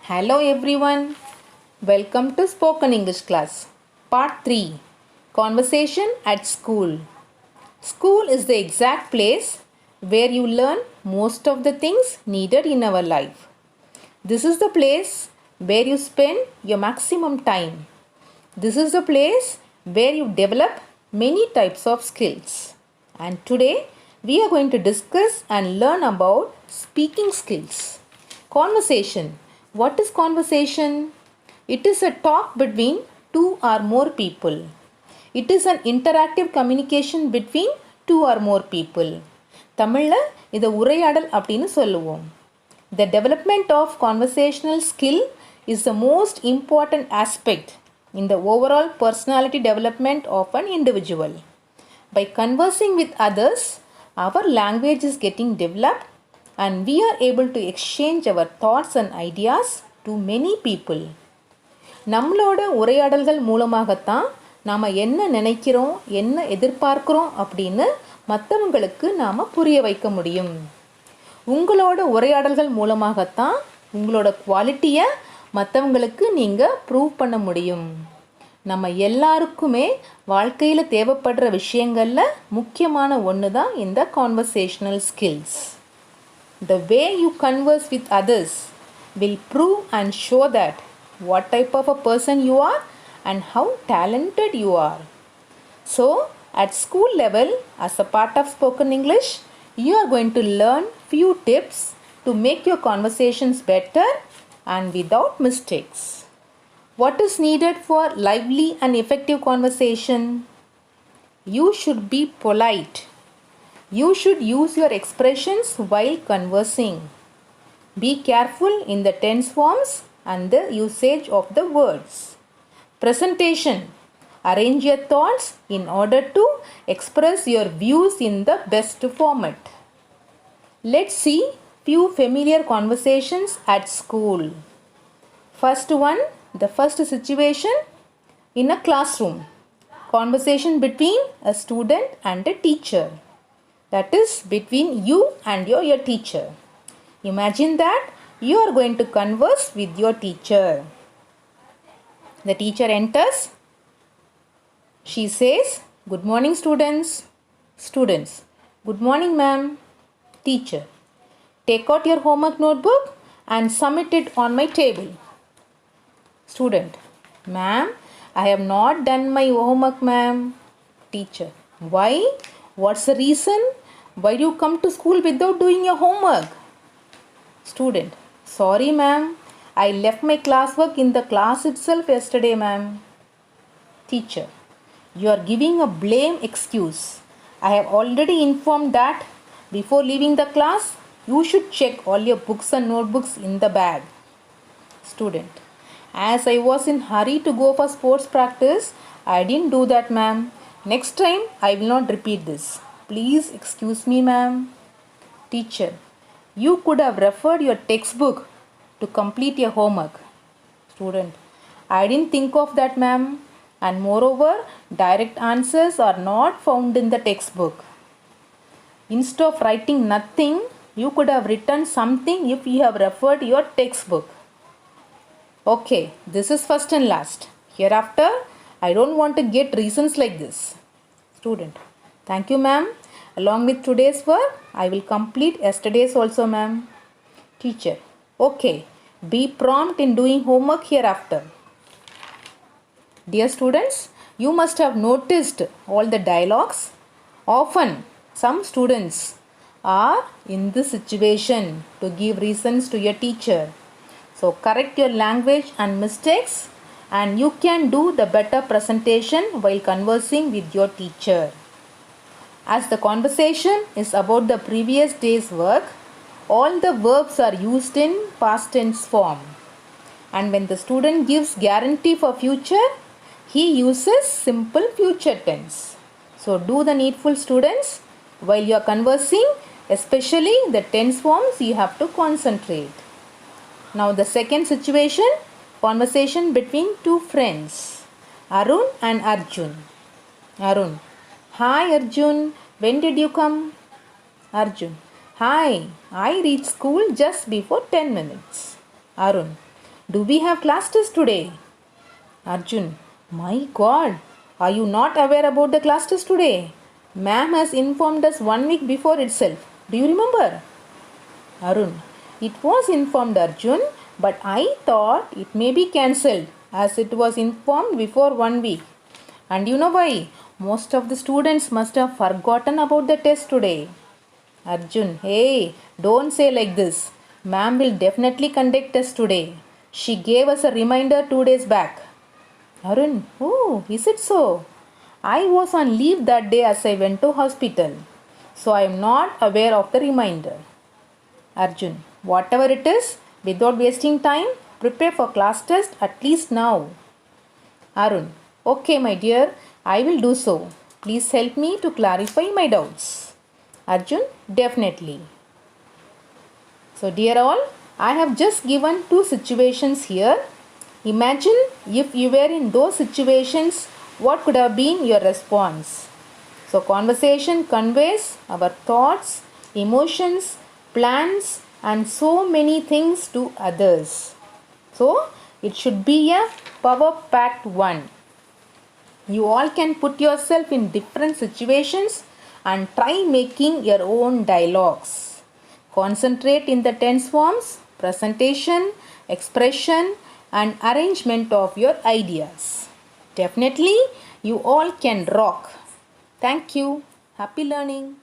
Hello everyone. Welcome to Spoken English class. Part 3. Conversation at School. School is the exact place where you learn most of the things needed in our life. This is the place where you spend your maximum time. This is the place where you develop many types of skills. And today we are going to discuss and learn about speaking skills. Conversation. What is conversation? It is a talk between two or more people. It is an interactive communication between two or more people. தமிழ்ல இதை உரையாடல் அப்படின்னு சொல்லுவோம். The development of conversational skill is the most important aspect in the overall personality development of an individual. By conversing with others, our language is getting developed and we are able to exchange our thoughts and ideas to many people. நம்மளோட உரையாடல்கள் மூலமாகத்தான் நாம் என்ன நினைக்கிறோம் என்ன எதிர்பார்க்கிறோம் அப்படின்னு மற்றவங்களுக்கு நாம் புரிய வைக்க முடியும். உங்களோட உரையாடல்கள் மூலமாகத்தான் உங்களோட குவாலிட்டியை மற்றவங்களுக்கு நீங்கள் ப்ரூவ் பண்ண முடியும். நம்ம எல்லாருக்குமே வாழ்க்கையில் தேவைப்படுற விஷயங்களில் முக்கியமான ஒன்று தான் இந்த conversational skills. The way you converse with others will prove and show that what type of a person you are and how talented you are. So, at school level, as a part of spoken English, you are going to learn few tips to make your conversations better and without mistakes. What is needed for lively and effective conversation? You should be polite. You should use your expressions while conversing. Be careful in the tense forms and the usage of the words. Presentation. Arrange your thoughts in order to express your views in the best format. Let's see few familiar conversations at school. First one, the first situation in a classroom. Conversation between a student and a teacher. That is between you and your teacher. Imagine that you are going to converse with your teacher. The teacher enters. She says, "Good morning, students." Students, "Good morning, ma'am." Teacher, "Take out your homework notebook and submit it on my table." Student, "Ma'am, I have not done my homework, ma'am." Teacher, "Why? What's the reason? Why do you come to school without doing your homework?" Student, "Sorry, ma'am. I left my classwork in the class itself yesterday, ma'am." Teacher, "You are giving a blame excuse. I have already informed that before leaving the class, you should check all your books and notebooks in the bag." Student, "As I was in hurry to go for sports practice, I didn't do that, ma'am. Next time, I will not repeat this. Please excuse me, ma'am." Teacher, "You could have referred your textbook to complete your homework." Student, "I didn't think of that, ma'am. And moreover, direct answers are not found in the textbook. Instead of writing nothing, you could have written something if you have referred your textbook." Okay, this is first and last. Hereafter, I don't want to get reasons like this. Student, "Thank you, ma'am. Along with today's work, I will complete yesterday's also, ma'am." Teacher, "Okay, be prompt in doing homework hereafter." Dear students, you must have noticed all the dialogues. Often, some students are in this situation to give reasons to your teacher. So, correct your language and mistakes and you can do the better presentation while conversing with your teacher. As the conversation is about the previous day's work, all the verbs are used in past tense form. And when the student gives guarantee for future, he uses simple future tense. So do the needful, students. While you are conversing, especially the tense forms, you have to concentrate. Now the second situation, conversation between two friends, Arun and Arjun. Arun, "Hi Arjun, when did you come?" Arjun, "Hi, I reached school just before 10 minutes." Arun, Do we have class test today? Arjun, my God, are you not aware about the class test today? Ma'am has informed us 1 week before itself. Do you remember? Arun, it was informed Arjun, but I thought it may be cancelled as it was informed before 1 week. And you know why? Most of the students must have forgotten about the test today. Arjun, hey, don't say like this. Ma'am will definitely conduct test today. She gave us a reminder 2 days back. Arun, oh, is it so? I was on leave that day as I went to hospital. So I am not aware of the reminder. Arjun, whatever it is, without wasting time, prepare for class test at least now. Arun, okay, my dear, I will do so. Please help me to clarify my doubts. Arjun, definitely. So, dear all, I have just given 2 situations here. Imagine if you were in those situations, what could have been your response? So, conversation conveys our thoughts, emotions, plans, and so many things to others. So, it should be a power packed one. You all can put yourself in different situations and try making your own dialogues. Concentrate in the tense forms, presentation, expression, and arrangement of your ideas. Definitely, you all can rock. Thank you. Happy learning.